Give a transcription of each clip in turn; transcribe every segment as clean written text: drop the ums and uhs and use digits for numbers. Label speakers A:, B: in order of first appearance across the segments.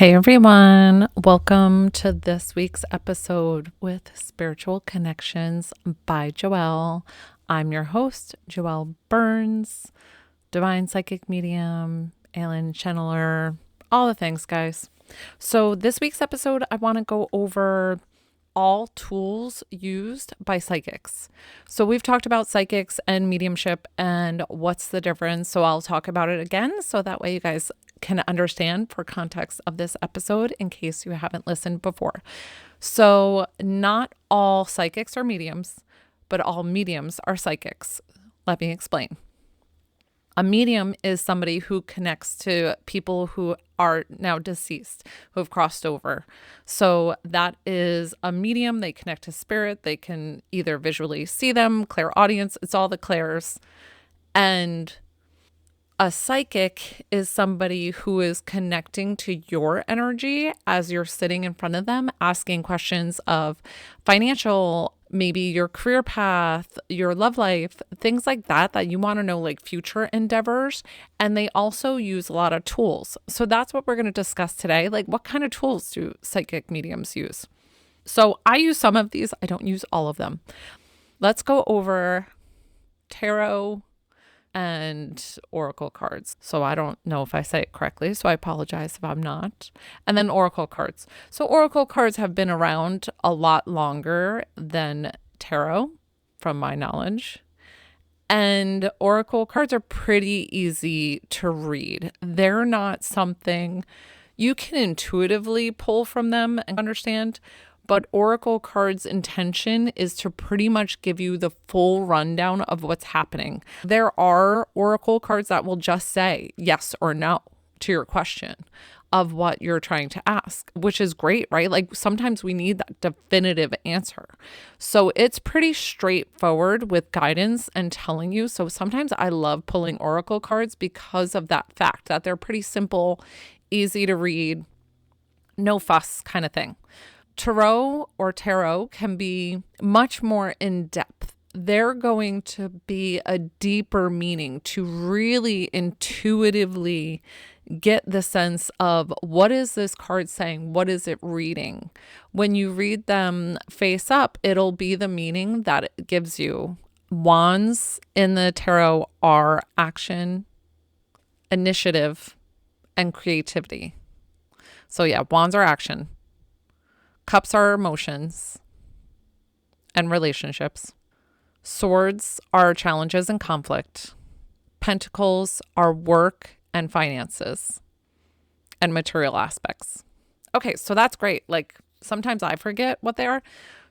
A: Hey everyone, welcome to this week's episode with Spiritual Connections by Joelle. I'm your host, Joelle Burns, Divine Psychic Medium, Alien Channeler, all the things, guys. So, this week's episode, I want to go over all tools used by psychics. So we've talked about psychics and mediumship and what's the difference. So I'll talk about it again so that way you guys can understand for context of this episode in case you haven't listened before. So not all psychics are mediums, but all mediums are psychics. Let me explain. A medium is somebody who connects to people who are now deceased, who have crossed over. So that is a medium. They connect to spirit. They can either visually see them, clairaudience. It's all the clairs. And a psychic is somebody who is connecting to your energy as you're sitting in front of them, asking questions of financial, maybe your career path, your love life, things like that you want to know, like future endeavors. And they also use a lot of tools. So that's what we're going to discuss today. Like, what kind of tools do psychic mediums use? So I use some of these. I don't use all of them. Let's go over tarot and oracle cards. So I don't know if I say it correctly, so I apologize if I'm not. And then oracle cards. So oracle cards have been around a lot longer than tarot, from my knowledge. And oracle cards are pretty easy to read. They're not something you can intuitively pull from them and understand. But oracle cards' intention is to pretty much give you the full rundown of what's happening. There are oracle cards that will just say yes or no to your question of what you're trying to ask, which is great, right? Like sometimes we need that definitive answer. So it's pretty straightforward with guidance and telling you. So sometimes I love pulling oracle cards because of that fact that they're pretty simple, easy to read, no fuss kind of thing. Tarot can be much more in depth. They're going to be a deeper meaning to really intuitively get the sense of what is this card saying? What is it reading? When you read them face up, it'll be the meaning that it gives you. Wands in the tarot are action, initiative, and creativity. So yeah, wands are action. Cups are emotions and relationships. Swords are challenges and conflict. Pentacles are work and finances and material aspects. Okay, so that's great. Like sometimes I forget what they are.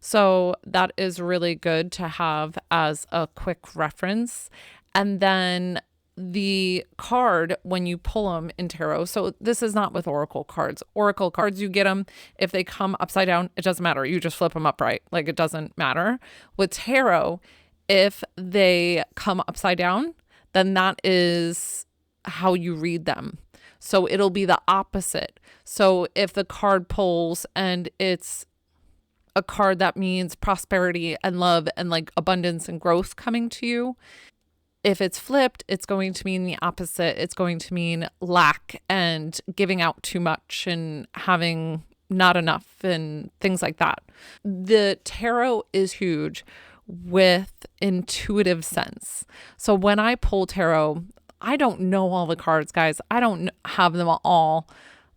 A: So that is really good to have as a quick reference. And then the card, when you pull them in tarot, so this is not with oracle cards. Oracle cards, you get them. If they come upside down, it doesn't matter. You just flip them upright. Like it doesn't matter. With tarot, if they come upside down, then that is how you read them. So it'll be the opposite. So if the card pulls and it's a card that means prosperity and love and like abundance and growth coming to you, if it's flipped, it's going to mean the opposite. It's going to mean lack and giving out too much and having not enough and things like that. The tarot is huge with intuitive sense. So when I pull tarot, I don't know all the cards, guys. I don't have them all.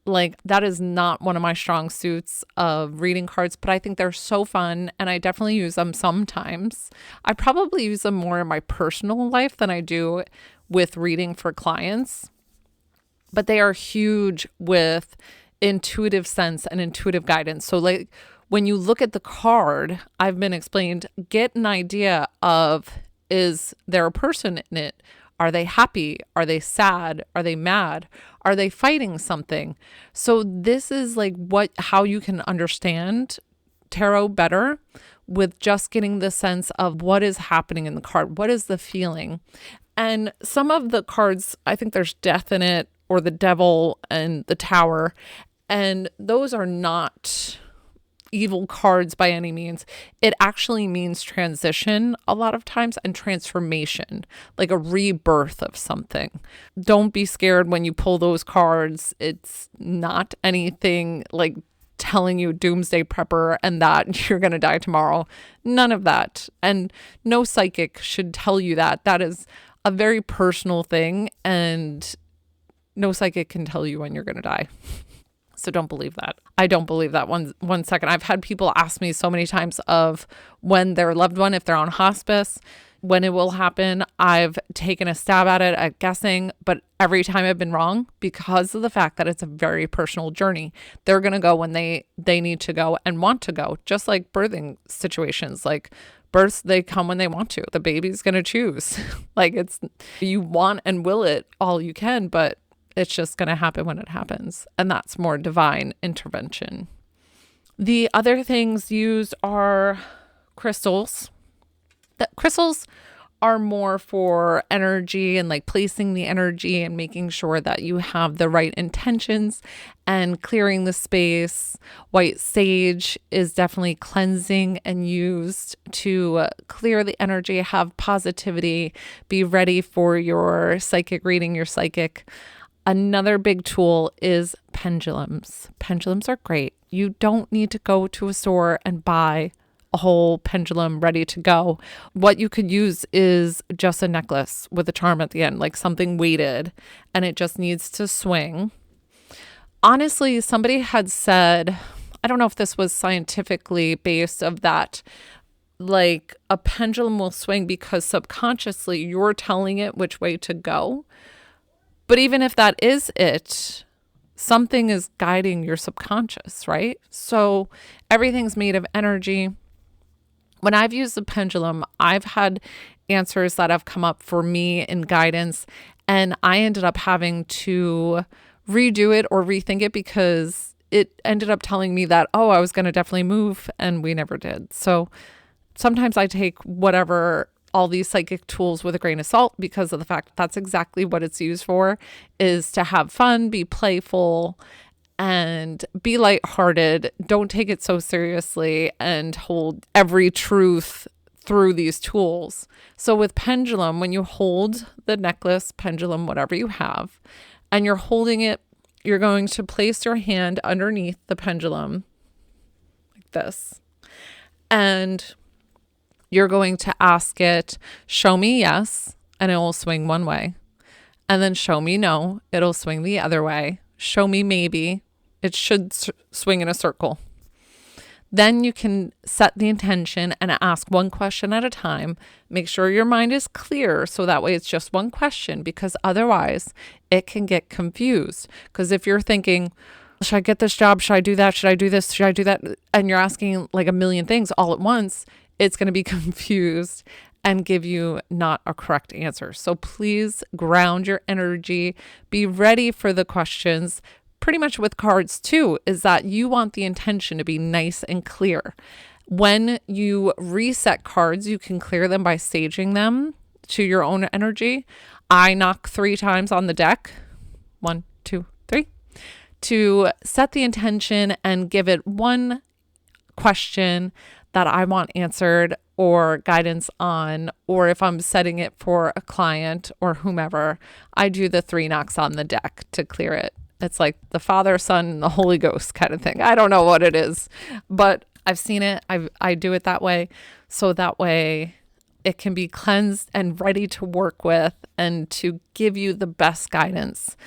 A: Like that is not one of my strong suits of reading cards, but I think they're so fun and I definitely use them sometimes. I probably use them more in my personal life than I do with reading for clients, but they are huge with intuitive sense and intuitive guidance. So like when you look at the card, I've been explained, get an idea of, is there a person in it? Are they happy? Are they sad? Are they mad? Are they fighting something? So this is like how you can understand tarot better with just getting the sense of what is happening in the card. What is the feeling? And some of the cards, I think there's death in it or the devil and the tower. And those are not evil cards by any means. It actually means transition a lot of times and transformation, like a rebirth of something. Don't be scared when you pull those cards. It's not anything like telling you doomsday prepper and that you're going to die tomorrow. None of that. And no psychic should tell you that. That is a very personal thing, and no psychic can tell you when you're going to die. So don't believe that. I don't believe that one second. I've had people ask me so many times of when their loved one, if they're on hospice, when it will happen. I've taken a stab at it, at guessing, but every time I've been wrong because of the fact that it's a very personal journey. They're going to go when they need to go and want to go, just like birthing situations. Like births, they come when they want to. The baby's going to choose. Like you want and will it all you can, but it's just going to happen when it happens. And that's more divine intervention. The other things used are crystals. The crystals are more for energy and like placing the energy and making sure that you have the right intentions and clearing the space. White sage is definitely cleansing and used to clear the energy, have positivity, be ready for your psychic reading, your psychic. Another big tool is pendulums. Pendulums are great. You don't need to go to a store and buy a whole pendulum ready to go. What you could use is just a necklace with a charm at the end, like something weighted, and it just needs to swing. Honestly, somebody had said, I don't know if this was scientifically based of that, like a pendulum will swing because subconsciously you're telling it which way to go. But even if that is it, something is guiding your subconscious, right? So everything's made of energy. When I've used the pendulum, I've had answers that have come up for me in guidance, and I ended up having to redo it or rethink it because it ended up telling me that, oh, I was going to definitely move, and we never did. So sometimes I take whatever all these psychic tools with a grain of salt because of the fact that that's exactly what it's used for, is to have fun, be playful, and be lighthearted. Don't take it so seriously and hold every truth through these tools. So with pendulum, when you hold the necklace, pendulum, whatever you have, and you're holding it, you're going to place your hand underneath the pendulum like this. And you're going to ask it, show me yes, and it will swing one way. And then show me no, it'll swing the other way. Show me maybe, it should swing in a circle. Then you can set the intention and ask one question at a time. Make sure your mind is clear so that way it's just one question, because otherwise it can get confused. Because if you're thinking, should I get this job? Should I do that? Should I do this? Should I do that? And you're asking like a million things all at once, it's going to be confused and give you not a correct answer. So please ground your energy, be ready for the questions. Pretty much with cards too, is that you want the intention to be nice and clear. When you reset cards, you can clear them by saging them to your own energy. I knock 3 times on the deck. 1, 2, 3. To set the intention and give it one question that I want answered or guidance on, or if I'm setting it for a client or whomever, I do the 3 knocks on the deck to clear it. It's like the Father, Son, and the Holy Ghost kind of thing. I don't know what it is, but I've seen it. I do it that way. So that way it can be cleansed and ready to work with and to give you the best guidance.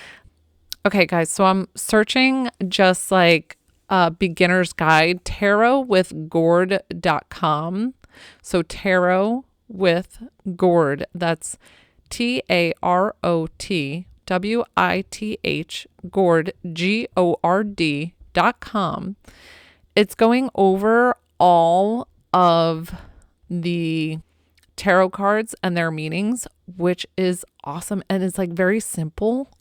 A: Okay, guys, so I'm searching just like a beginner's guide, tarotwithgourd.com. So tarot with gourd, that's TAROTWITH gourd, GORD.com. It's going over all of the tarot cards and their meanings, which is awesome. And it's like very simple.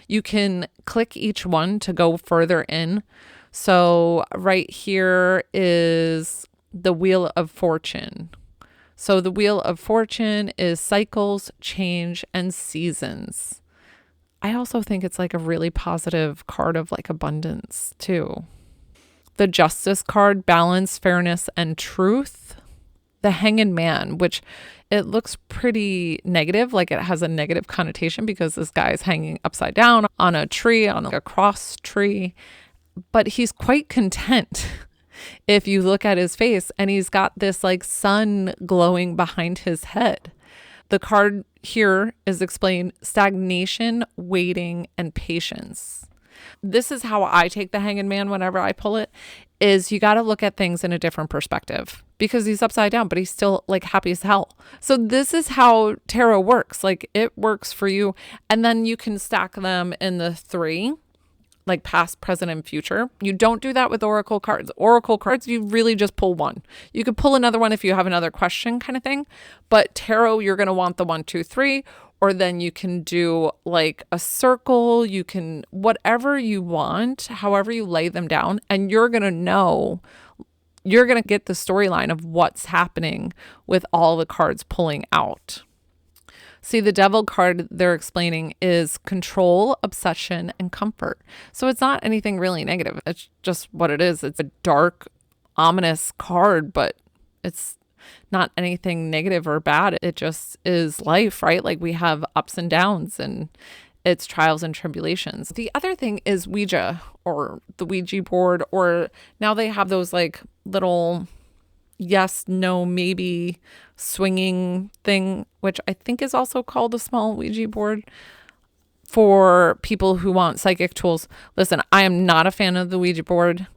A: You can click each one to go further in. So right here is the Wheel of Fortune. So the Wheel of Fortune is cycles, change, and seasons. I also think it's like a really positive card of like abundance too. The Justice card, balance, fairness, and truth. The Hanged Man, which it looks pretty negative, like it has a negative connotation because this guy is hanging upside down on a tree, on a cross tree, but he's quite content if you look at his face, and he's got this like sun glowing behind his head. The card here is explained: stagnation, waiting, and patience. This is how I take the Hanged Man whenever I pull it, is you got to look at things in a different perspective, because he's upside down, but he's still like happy as hell. So this is how tarot works. Like it works for you. And then you can stack them in the 3, like past, present, and future. You don't do that with oracle cards. Oracle cards, you really just pull one. You could pull another one if you have another question kind of thing. But tarot, you're going to want the 1, 2, 3, or then you can do like a circle. You can, whatever you want, however you lay them down, and you're going to know, you're going to get the storyline of what's happening with all the cards pulling out. See, the Devil card they're explaining is control, obsession, and comfort. So it's not anything really negative. It's just what it is. It's a dark, ominous card, but it's not anything negative or bad. It just is life, right? Like we have ups and downs, and it's trials and tribulations. The other thing is Ouija, or the Ouija board, or now they have those like little yes, no, maybe swinging thing, which I think is also called a small Ouija board, for people who want psychic tools. Listen, I am not a fan of the Ouija board.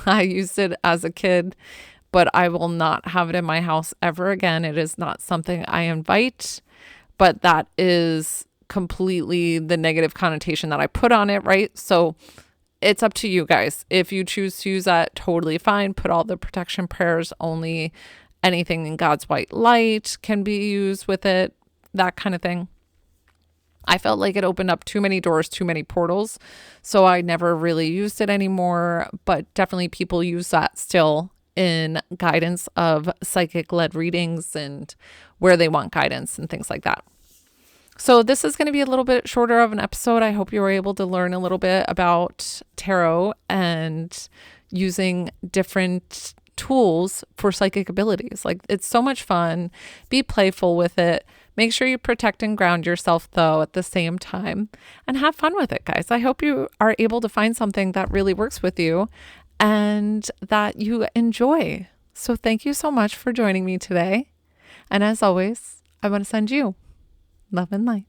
A: I used it as a kid, but I will not have it in my house ever again. It is not something I invite, but that is completely the negative connotation that I put on it, right? So it's up to you guys. If you choose to use that, totally fine. Put all the protection prayers, only anything in God's white light can be used with it, that kind of thing. I felt like it opened up too many doors, too many portals. So I never really used it anymore, but definitely people use that still in guidance of psychic led readings and where they want guidance and things like that. So this is going to be a little bit shorter of an episode. I hope you were able to learn a little bit about tarot and using different tools for psychic abilities. Like, it's so much fun. Be playful with it. Make sure you protect and ground yourself though at the same time, and have fun with it, guys. I hope you are able to find something that really works with you and that you enjoy. So thank you so much for joining me today. And as always, I want to send you love and light.